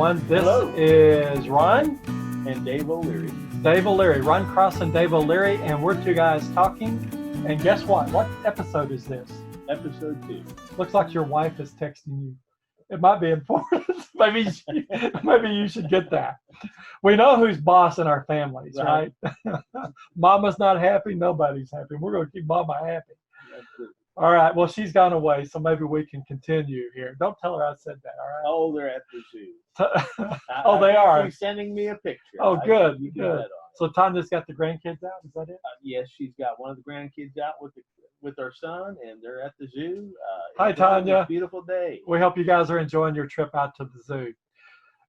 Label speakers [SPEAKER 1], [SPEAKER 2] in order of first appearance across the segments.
[SPEAKER 1] everyone. This
[SPEAKER 2] Hello.
[SPEAKER 1] is Ron.
[SPEAKER 2] And Dave O'Leary.
[SPEAKER 1] Dave O'Leary. Ron Cross and Dave O'Leary, and we're two guys talking. And guess what? What episode is this?
[SPEAKER 2] Episode 2.
[SPEAKER 1] Looks like your wife is texting you. It might be important. maybe you should get that. We know who's boss in our families, right? Mama's not happy. Nobody's happy. We're going to keep Mama happy. All right. Well, she's gone away, so maybe we can continue here. Don't tell her I said that. All right.
[SPEAKER 2] Oh, they're at the zoo.
[SPEAKER 1] Oh, they are.
[SPEAKER 2] She's sending me a picture.
[SPEAKER 1] Oh, good. Good. So Tanya's got the grandkids out. Is that it?
[SPEAKER 2] Yes, she's got one of the grandkids out with our son, and they're at the zoo.
[SPEAKER 1] Hi, Tanya.
[SPEAKER 2] Beautiful day.
[SPEAKER 1] We hope you guys are enjoying your trip out to the zoo.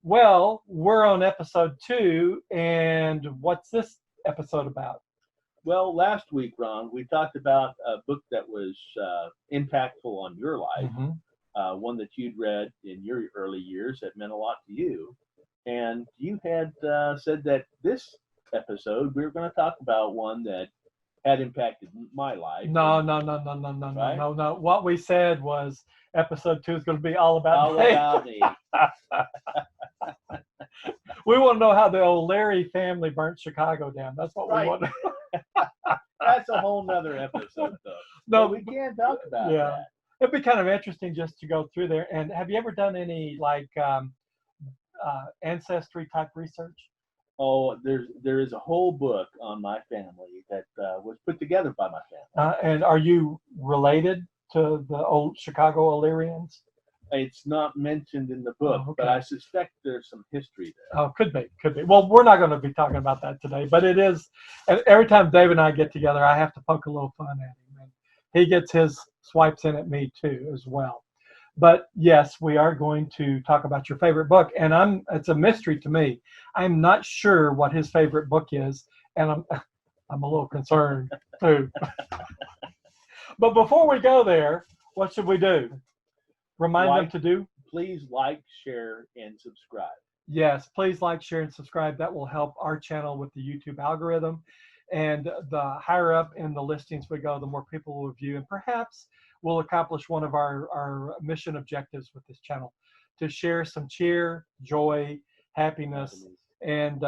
[SPEAKER 1] Well, we're on episode 2, and what's this episode about?
[SPEAKER 2] Well, last week, Ron, we talked about a book that was impactful on your life, one that you'd read in your early years that meant a lot to you. And you had said that this episode, we were going to talk about one that had impacted my life.
[SPEAKER 1] No.
[SPEAKER 2] Right?
[SPEAKER 1] No. What we said was episode 2 is going to be all about
[SPEAKER 2] me.
[SPEAKER 1] We want to know how the O'Leary family burnt Chicago down. That's what we want to know.
[SPEAKER 2] That's a whole nother episode, though.
[SPEAKER 1] No,
[SPEAKER 2] but we can't talk about that.
[SPEAKER 1] It'd be kind of interesting just to go through there. And have you ever done any ancestry type research?
[SPEAKER 2] Oh, there is a whole book on my family that was put together by my family.
[SPEAKER 1] And are you related to the old Chicago Illyrians?
[SPEAKER 2] It's not mentioned in the book, but I suspect there's some history there.
[SPEAKER 1] Oh, could be. Well, we're not going to be talking about that today, but it is. And every time Dave and I get together, I have to poke a little fun at him. And he gets his swipes in at me too, as well. But yes, we are going to talk about your favorite book, and it's a mystery to me. I'm not sure what his favorite book is, and I'm a little concerned too. But before we go there, what should we do? Remind them to do?
[SPEAKER 2] Please like, share, and subscribe.
[SPEAKER 1] Yes, please like, share, and subscribe. That will help our channel with the YouTube algorithm. And the higher up in the listings we go, the more people will view. And perhaps we'll accomplish one of our mission objectives with this channel, to share some cheer, joy, happiness. And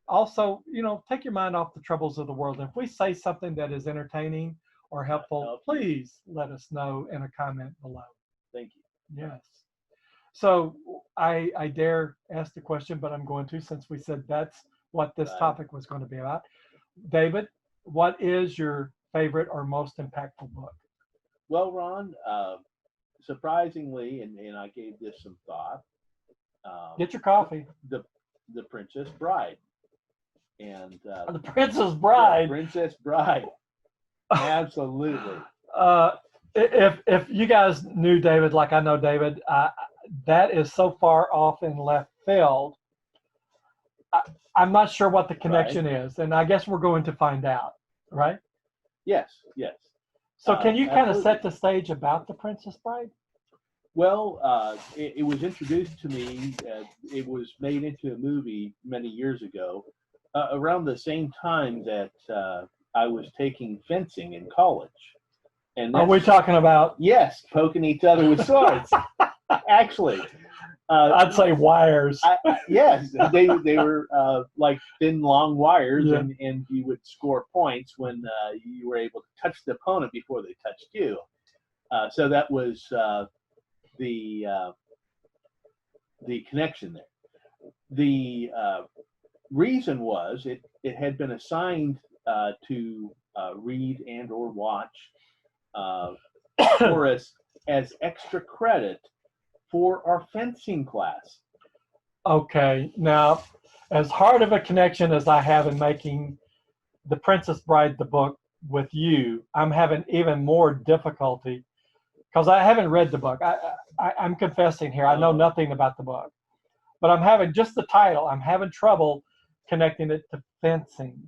[SPEAKER 1] also, take your mind off the troubles of the world. And if we say something that is entertaining or helpful, please let us know in a comment below.
[SPEAKER 2] Thank you.
[SPEAKER 1] Yes. So I dare ask the question, but I'm going to, since we said that's what this topic was going to be about. David, what is your favorite or most impactful book?
[SPEAKER 2] Well, Ron, surprisingly, and I gave this some thought.
[SPEAKER 1] Get your coffee.
[SPEAKER 2] The Princess Bride. And
[SPEAKER 1] The Princess Bride.
[SPEAKER 2] Princess Bride. Absolutely.
[SPEAKER 1] If you guys knew David like I know David, that is so far off in left field. I'm not sure what the connection is, and I guess we're going to find out, right?
[SPEAKER 2] Yes.
[SPEAKER 1] So can you kind of set the stage about The Princess Bride? Well,
[SPEAKER 2] it was introduced to me. It was made into a movie many years ago, around the same time that I was taking fencing in college. And
[SPEAKER 1] are we talking about?
[SPEAKER 2] Yes, poking each other with swords. Actually,
[SPEAKER 1] I'd say wires.
[SPEAKER 2] Yes, they were like thin, long wires, and you would score points when you were able to touch the opponent before they touched you. So that was the connection there. The reason was it had been assigned to read and or watch for us as extra credit for our fencing class.
[SPEAKER 1] Okay, now, as hard of a connection as I have in making The Princess Bride the book with you, I'm having even more difficulty because I haven't read the book. I'm confessing here, I know nothing about the book, but I'm having just the title. I'm having trouble connecting it to fencing.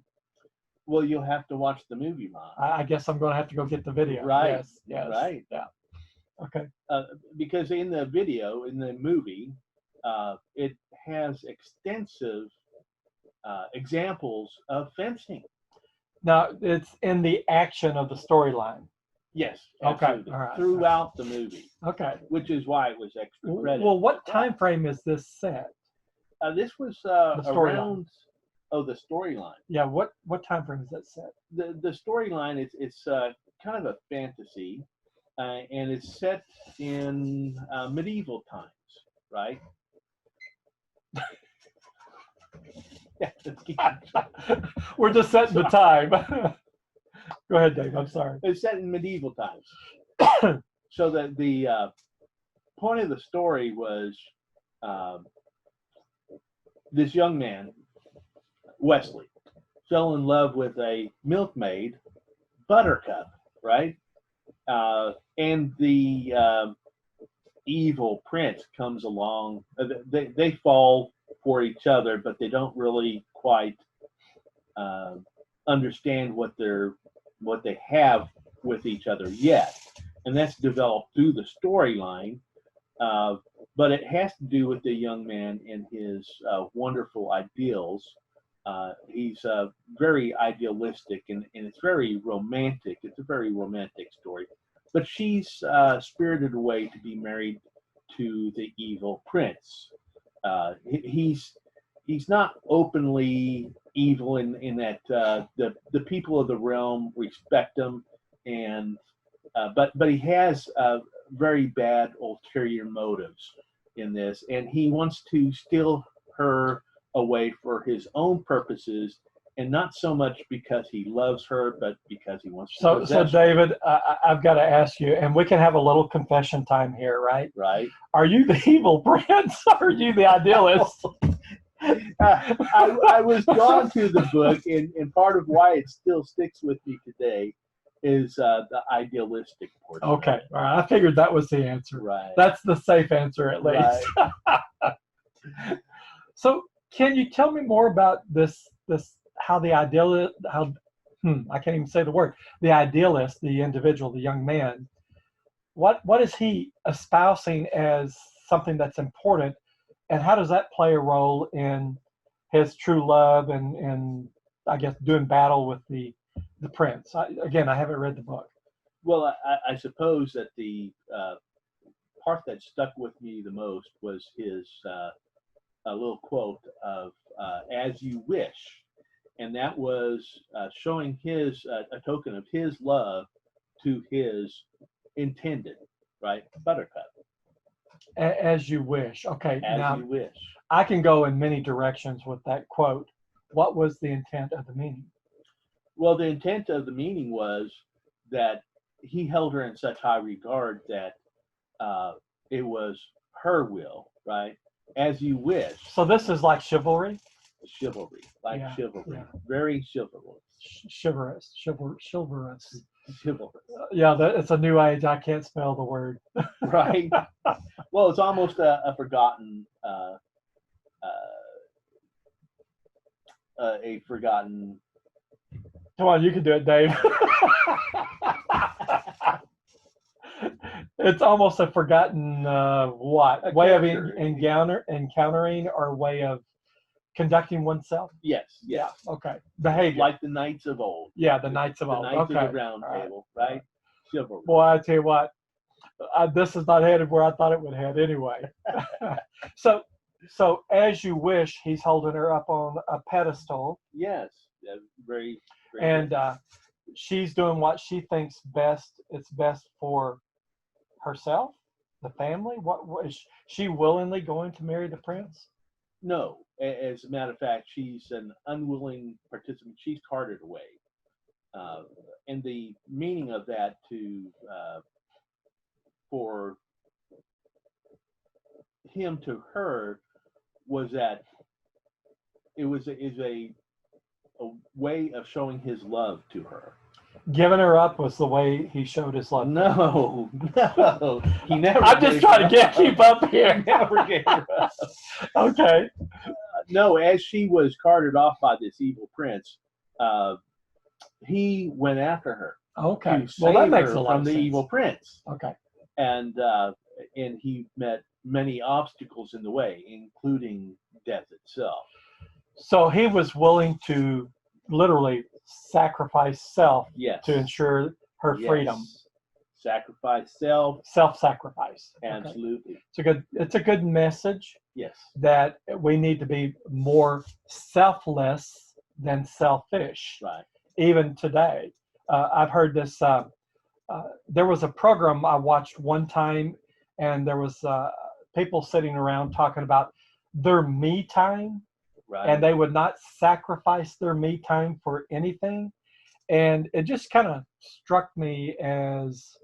[SPEAKER 2] Well, you'll have to watch the movie, Mom.
[SPEAKER 1] I guess I'm going to have to go get the video.
[SPEAKER 2] Right.
[SPEAKER 1] Yes.
[SPEAKER 2] Right.
[SPEAKER 1] Yeah. Okay.
[SPEAKER 2] Because in the movie, it has extensive examples of fencing.
[SPEAKER 1] Now, it's in the action of the storyline.
[SPEAKER 2] Yes.
[SPEAKER 1] Okay.
[SPEAKER 2] Absolutely.
[SPEAKER 1] All right.
[SPEAKER 2] Throughout the movie.
[SPEAKER 1] Okay.
[SPEAKER 2] Which is why it was extra credit.
[SPEAKER 1] Well, what time frame is this set?
[SPEAKER 2] This was
[SPEAKER 1] The storyline.
[SPEAKER 2] around. Oh, the storyline.
[SPEAKER 1] Yeah. What time frame is that set?
[SPEAKER 2] The storyline it's kind of a fantasy, and it's set in medieval times, right? Yeah,
[SPEAKER 1] We're just setting the time. Go ahead, Dave. I'm sorry.
[SPEAKER 2] it's set in medieval times. So that the point of the story was this young man, Wesley, fell in love with a milkmaid, Buttercup, right? And the evil prince comes along. They fall for each other, but they don't really quite understand what they have with each other yet, and that's developed through the storyline. But it has to do with the young man and his wonderful ideals. He's very idealistic, and it's very romantic. It's a very romantic story. But she's spirited away to be married to the evil prince. He's not openly evil in that the people of the realm respect him, and but he has very bad ulterior motives in this, and he wants to steal her away for his own purposes, and not so much because he loves her, but because he wants to possess her.
[SPEAKER 1] So David, I've got to ask you, and we can have a little confession time here, right?
[SPEAKER 2] Right.
[SPEAKER 1] Are you the evil prince, or are you the idealist?
[SPEAKER 2] I was drawn to the book, and part of why it still sticks with me today is the idealistic portion.
[SPEAKER 1] Okay, all right. I figured that was the answer.
[SPEAKER 2] Right.
[SPEAKER 1] That's the safe answer, at least.
[SPEAKER 2] Right.
[SPEAKER 1] So, can you tell me more about this? How the idealist, I can't even say the word. The idealist, the individual, the young man. What is he espousing as something that's important, and how does that play a role in his true love and I guess doing battle with the prince? I haven't read the book.
[SPEAKER 2] Well, I suppose that the part that stuck with me the most was his a little quote of "as you wish," and that was showing his a token of his love to his intended, right, Buttercup.
[SPEAKER 1] As you wish. Okay,
[SPEAKER 2] As
[SPEAKER 1] now
[SPEAKER 2] you wish.
[SPEAKER 1] I can go in many directions with that quote. What was the intent of the meaning?
[SPEAKER 2] Well, the intent of the meaning was that he held her in such high regard that it was her will, right? As you wish.
[SPEAKER 1] So this is like chivalry?
[SPEAKER 2] Chivalry, chivalry.
[SPEAKER 1] Yeah.
[SPEAKER 2] Very chivalrous.
[SPEAKER 1] Chivalrous.
[SPEAKER 2] Chivalrous.
[SPEAKER 1] Yeah, it's a new age. I can't spell the word.
[SPEAKER 2] Right. Well, it's almost a forgotten
[SPEAKER 1] Come on, you can do it, Dave. It's almost a forgotten way of encountering or way of conducting oneself.
[SPEAKER 2] Yes.
[SPEAKER 1] Yeah. Okay. Behavior.
[SPEAKER 2] Like the knights of old.
[SPEAKER 1] Yeah, the knights of old.
[SPEAKER 2] The knights
[SPEAKER 1] okay.
[SPEAKER 2] of the round table, right? Chivalry.
[SPEAKER 1] Boy, I tell you what, this is not headed where I thought it would head anyway. So as you wish, he's holding her up on a pedestal.
[SPEAKER 2] Yes. Very
[SPEAKER 1] and she's doing what she thinks best. It's best for herself, the family. What is she willingly going to marry the prince?
[SPEAKER 2] No. As a matter of fact, she's an unwilling participant. She's carted away. And the meaning of that for him to her was that it is a way of showing his love to her.
[SPEAKER 1] Giving her up was the way he showed his love.
[SPEAKER 2] No, he never.
[SPEAKER 1] I'm just trying to keep up here.
[SPEAKER 2] Never gave her up.
[SPEAKER 1] Okay.
[SPEAKER 2] No, as she was carted off by this evil prince, he went after her.
[SPEAKER 1] Okay.
[SPEAKER 2] To save
[SPEAKER 1] that makes
[SPEAKER 2] her
[SPEAKER 1] a lot
[SPEAKER 2] from
[SPEAKER 1] of
[SPEAKER 2] the
[SPEAKER 1] sense.
[SPEAKER 2] evil prince.
[SPEAKER 1] Okay.
[SPEAKER 2] And he met many obstacles in the way, including death itself.
[SPEAKER 1] So he was willing to literally sacrifice self
[SPEAKER 2] Yes.
[SPEAKER 1] to ensure her freedom.
[SPEAKER 2] Sacrifice
[SPEAKER 1] self-sacrifice.
[SPEAKER 2] Absolutely.
[SPEAKER 1] Okay. It's a good message.
[SPEAKER 2] Yes.
[SPEAKER 1] That we need to be more selfless than selfish.
[SPEAKER 2] Right.
[SPEAKER 1] Even today, I've heard this. There was a program I watched one time, and there was people sitting around talking about their me time,
[SPEAKER 2] Right.
[SPEAKER 1] and they would not sacrifice their me time for anything. And it just kind of struck me as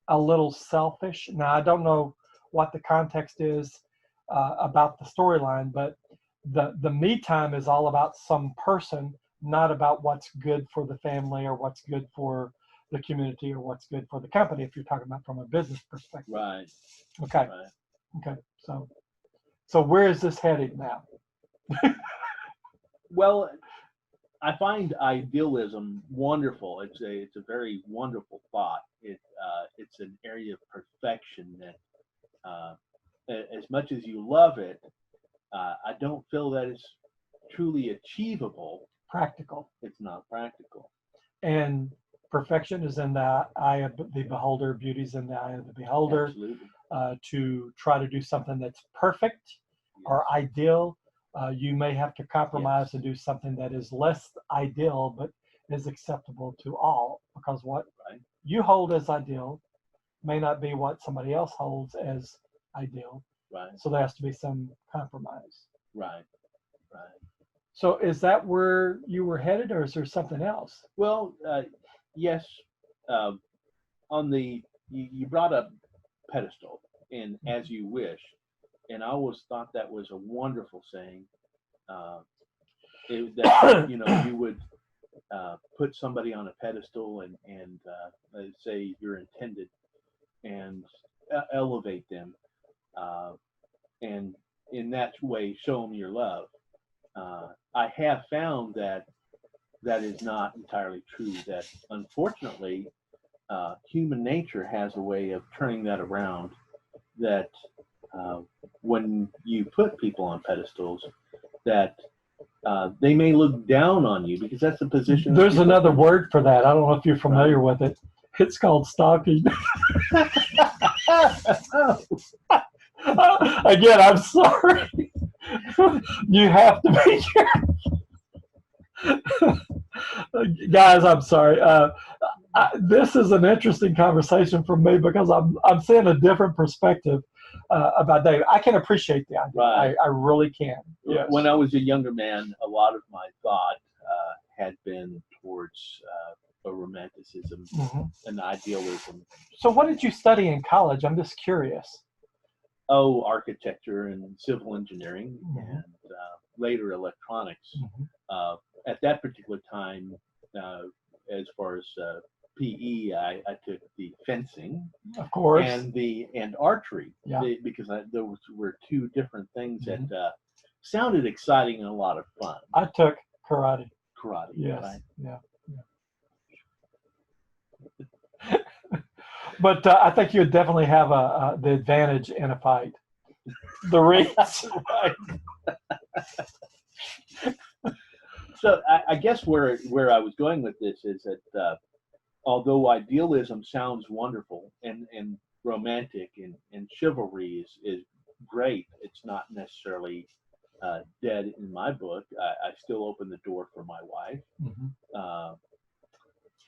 [SPEAKER 1] a little selfish. Now, I don't know what the context is about the storyline, but the me time is all about some person, not about what's good for the family or what's good for the community or what's good for the company, if you're talking about from a business perspective.
[SPEAKER 2] Right.
[SPEAKER 1] Okay.
[SPEAKER 2] Right.
[SPEAKER 1] Okay. So where is this heading now?
[SPEAKER 2] Well, I find idealism wonderful. It's a very wonderful thought. It's an area of perfection that, as much as you love it, I don't feel that it's truly achievable.
[SPEAKER 1] Practical.
[SPEAKER 2] It's not practical.
[SPEAKER 1] And perfection is in the eye of the beholder. Beauty is in the eye of the beholder.
[SPEAKER 2] Absolutely.
[SPEAKER 1] To try to do something that's perfect or ideal, you may have to compromise and do something that is less ideal but is acceptable to all, because what you hold as ideal may not be what somebody else holds as ideal.
[SPEAKER 2] Right.
[SPEAKER 1] So there has to be some compromise.
[SPEAKER 2] Right. Right.
[SPEAKER 1] So is that where you were headed, or is there something else?
[SPEAKER 2] Well, yes. On the you brought up pedestal and as you wish, and I always thought that was a wonderful saying. That you would put somebody on a pedestal and say you're intended and elevate them, and in that way show them your love. I have found that is not entirely true. That unfortunately, human nature has a way of turning that around. That when you put people on pedestals, that they may look down on you because that's the position.
[SPEAKER 1] There's another word for that. I don't know if you're familiar with it. It's called stalking. Again, I'm sorry. You have to be careful. Guys, I'm sorry. This is an interesting conversation for me because I'm seeing a different perspective about David. I can appreciate the idea.
[SPEAKER 2] Right.
[SPEAKER 1] I really can. Yes.
[SPEAKER 2] When I was a younger man, a lot of my thought had been towards a romanticism and idealism.
[SPEAKER 1] So what did you study in college? I'm just curious.
[SPEAKER 2] Oh, architecture and civil engineering, and later electronics. At that particular time, as far as PE, I took the fencing,
[SPEAKER 1] of course,
[SPEAKER 2] and archery, because those were two different things that sounded exciting and a lot of fun.
[SPEAKER 1] I took karate.
[SPEAKER 2] Karate,
[SPEAKER 1] yes,
[SPEAKER 2] right?
[SPEAKER 1] Yeah. But I think you would definitely have the advantage in a fight. The reach.
[SPEAKER 2] Right. So I guess where I was going with this is that although idealism sounds wonderful and romantic and chivalry is great, it's not necessarily dead in my book. I still open the door for my wife.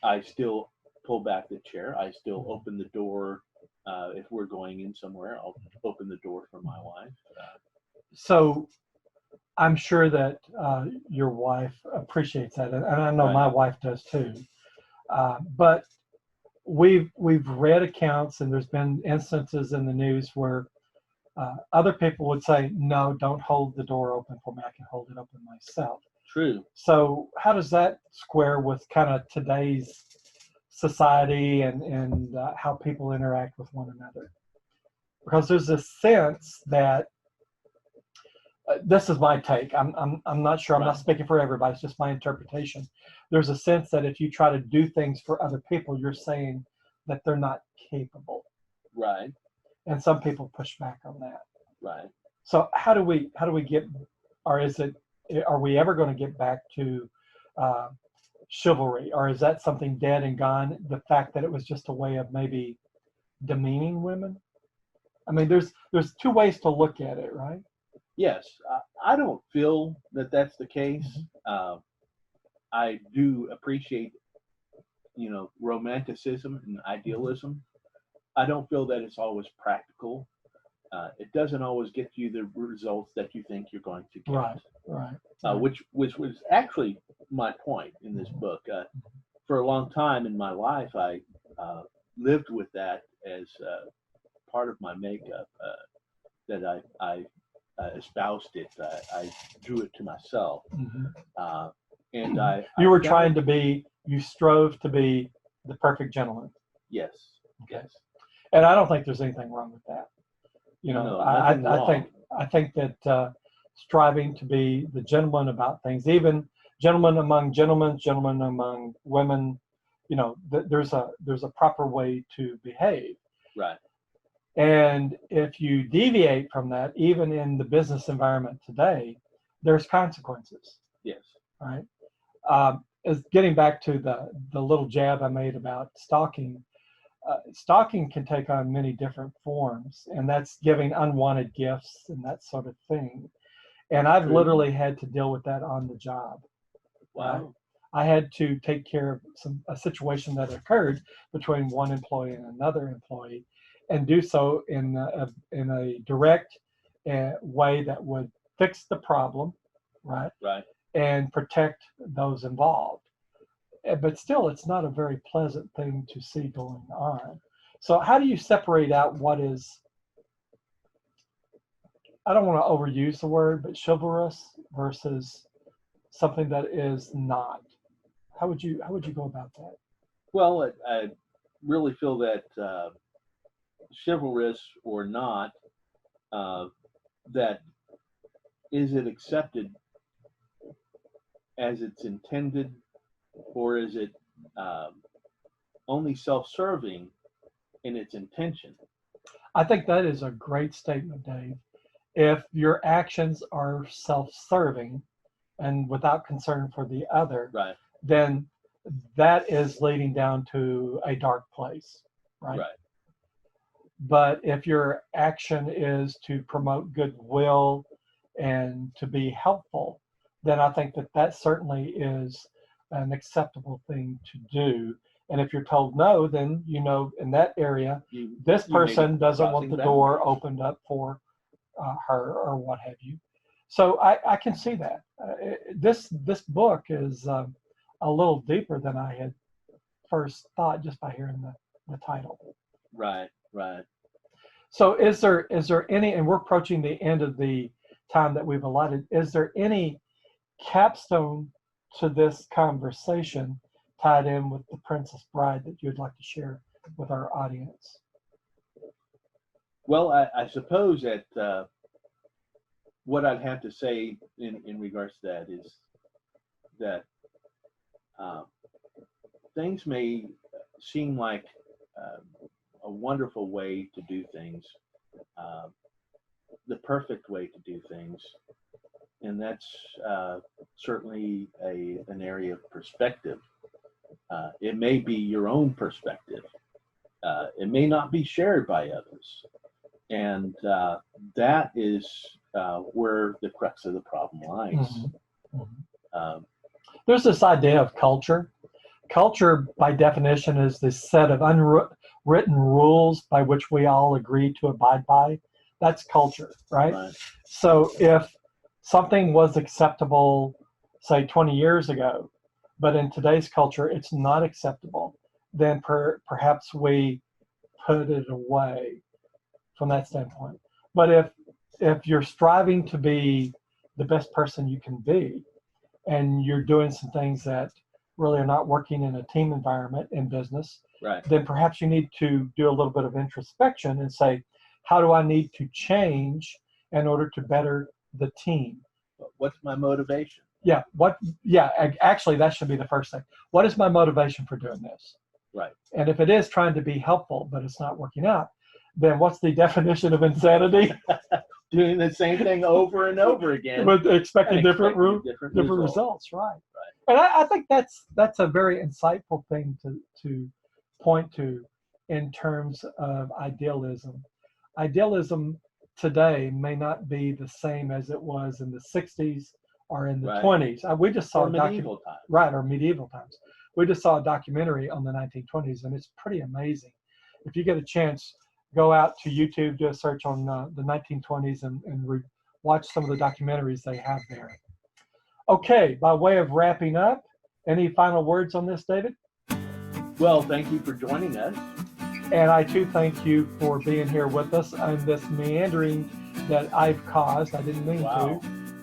[SPEAKER 2] I still pull back the chair. I still open the door. If we're going in somewhere, I'll open the door for my wife.
[SPEAKER 1] So I'm sure that your wife appreciates that, and I know my wife does too. But we've read accounts, and there's been instances in the news where other people would say, "No, don't hold the door open for me. I can hold it open myself."
[SPEAKER 2] True.
[SPEAKER 1] So how does that square with kind of today's society and how people interact with one another? Because there's a sense that this is my take. I'm not sure. I'm not speaking for everybody. It's just my interpretation. There's a sense that if you try to do things for other people, you're saying that they're not capable.
[SPEAKER 2] Right.
[SPEAKER 1] And some people push back on that.
[SPEAKER 2] Right.
[SPEAKER 1] So how do we get, or are we ever going to get back to chivalry, or is that something dead and gone? The fact that it was just a way of maybe demeaning women? I mean, there's two ways to look at it, right?
[SPEAKER 2] Yes, I don't feel that that's the case. I do appreciate, romanticism and idealism. I don't feel that it's always practical. It doesn't always get you the results that you think you're going to get.
[SPEAKER 1] Right.
[SPEAKER 2] Which was actually my point in this book. For a long time in my life, I lived with that as part of my makeup. That I espoused it. I drew it to myself, and
[SPEAKER 1] You were trying to be. You strove to be the perfect gentleman.
[SPEAKER 2] Yes.
[SPEAKER 1] Okay.
[SPEAKER 2] Yes.
[SPEAKER 1] And I don't think there's anything wrong with that.
[SPEAKER 2] No,
[SPEAKER 1] I think that striving to be the gentleman about things, even gentlemen among gentlemen, gentlemen among women, there's a proper way to behave.
[SPEAKER 2] Right.
[SPEAKER 1] And if you deviate from that, even in the business environment today, there's consequences.
[SPEAKER 2] Yes.
[SPEAKER 1] Right. As getting back to the little jab I made about stalking. Stalking can take on many different forms, and that's giving unwanted gifts and that sort of thing. And I've literally had to deal with that on the job.
[SPEAKER 2] Wow.
[SPEAKER 1] Right? I had to take care of a situation that occurred between one employee and another employee, and do so in a direct way that would fix the problem, right?
[SPEAKER 2] Right.
[SPEAKER 1] And protect those involved. But still, it's not a very pleasant thing to see going on. So how do you separate out what is, I don't want to overuse the word, but chivalrous versus something that is not? How would you go about that?
[SPEAKER 2] Well, I really feel that chivalrous or not, that is it accepted as it's intended, or is it only self-serving in its intention?
[SPEAKER 1] I think that is a great statement, Dave. If your actions are self-serving and without concern for the other,
[SPEAKER 2] right,
[SPEAKER 1] then that is leading down to a dark place, right?
[SPEAKER 2] Right.
[SPEAKER 1] But if your action is to promote goodwill and to be helpful, then I think that certainly is an acceptable thing to do. And if you're told no, then in that area, this person doesn't want the door opened up for her or what have you. So I can see that. This book is a little deeper than I had first thought just by hearing the title.
[SPEAKER 2] Right, right.
[SPEAKER 1] So is there any, and we're approaching the end of the time that we've allotted, is there any capstone to this conversation tied in with The Princess Bride that you'd like to share with our audience?
[SPEAKER 2] Well, I suppose that what I'd have to say in regards to that is that things may seem like a wonderful way to do things, the perfect way to do things, and that's certainly an area of perspective. It may be your own perspective. It may not be shared by others. And that is where the crux of the problem lies.
[SPEAKER 1] Mm-hmm. There's this idea of culture. Culture, by definition, is this set of unwritten rules by which we all agree to abide by. That's culture, right? So if something was acceptable, say 20 years ago, but in today's culture it's not acceptable, then perhaps we put it away from that standpoint. But if you're striving to be the best person you can be, and you're doing some things that really are not working in a team environment in business, then perhaps you need to do a little bit of introspection and say, how do I need to change in order to better the team?
[SPEAKER 2] What's my motivation?
[SPEAKER 1] Actually, that should be the first thing. What is my motivation for doing this?
[SPEAKER 2] Right.
[SPEAKER 1] And if it is trying to be helpful, but it's not working out, then what's the definition of insanity?
[SPEAKER 2] Doing the same thing over and over again.
[SPEAKER 1] With expecting
[SPEAKER 2] and
[SPEAKER 1] different
[SPEAKER 2] expecting
[SPEAKER 1] results, right? And I think that's a very insightful thing to point to in terms of idealism. Idealism today may not be the same as it was in the 60s or in the 20s. We just saw
[SPEAKER 2] medieval times.
[SPEAKER 1] Right, or medieval times. We just saw a documentary on the 1920s, and it's pretty amazing. If you get a chance, go out to YouTube, do a search on the 1920s, and watch some of the documentaries they have there. Okay, by way of wrapping up, any final words on this, David?
[SPEAKER 2] Well, thank you for joining us.
[SPEAKER 1] And I too thank you for being here with us on this meandering that I've caused. I didn't mean to.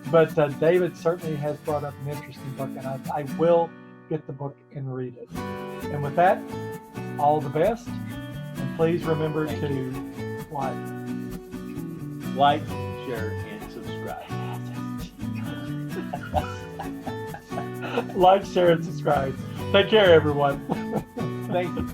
[SPEAKER 1] But David certainly has brought up an interesting book, and I will get the book and read it. And with that, all the best. And please remember to
[SPEAKER 2] like, share, and subscribe.
[SPEAKER 1] Like, share, and subscribe. Take care, everyone.
[SPEAKER 2] Thank you.